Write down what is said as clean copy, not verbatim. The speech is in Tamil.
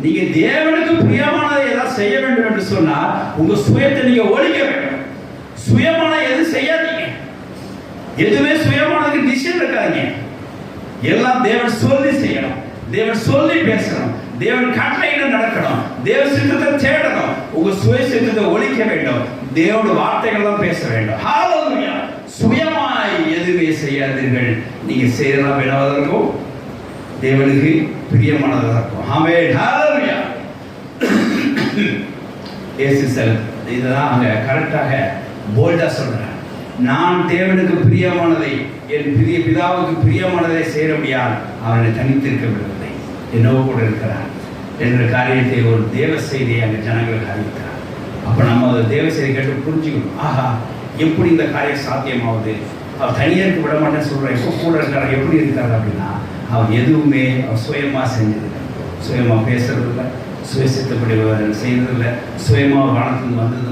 நீங்க தேவனுக்கு பிரியமானதை ஏதாவது செய்ய வேண்டும் என்று சொன்னால் உங்க சுயத்தை நீங்க ஒழிக்க வேண்டும். சுயமான எது செய்யாதீங்க. எதுவுமே சுயமானதுக்கு டிசிஷன் இருக்காதீங்க. எல்லாம் தேவன் சொல்லி செய்யணும், தேவன் சொல்லி பேசணும், தேவன் கட்டளையிட நடக்கணும், தேவ சித்தத்தை தேடணும். உங்க சுய சித்தத்தை ஒழிக்க வேண்டும். தேவனுடைய வார்த்தைகள் தான் பேச வேண்டும். ஹalleluya. சுயமாய் எதுவுமே செய்யாதீர்கள். நீங்க செய்யலாம் வேணாதற்கும் தேவனுக்கு பிரியமானதாக இருக்கும். ஆமென். ஹalleluya. ஏசுசல் இதுதான் அங்க கரெக்டாக போல்டா சொல்றாங்க. நான் தேவனுக்கு பிரியமானதை என் பிதாவுக்கு பிரியமானதை செய்ய முடியாது அவனை தனித்திருக்க விடவில்லை, என்னவோ கூட இருக்கிறார் என்ற காரியத்தை ஒரு தேவ செய்தியை அங்கே ஜனங்களுக்கு அறிவிக்கிறார். அப்போ நம்ம அந்த தேவ செய்தி கேட்டு புரிஞ்சுக்கணும். ஆஹா, எப்படி இந்த காரியம் சாத்தியமாகுது? அவர் தனியாருக்கு விட மாட்டேன்னு சொல்கிறேன், இப்போ கூட இருக்கிறார், எப்படி இருக்காரு அப்படின்னா அவர் எதுவுமே அவர் சுயமாக செஞ்சதில்லை, சுயமாக பேசுறதில்லை, சுயசித்தப்படி செய்யறதில்லை, சுயமாக வானத்துக்கு வந்தது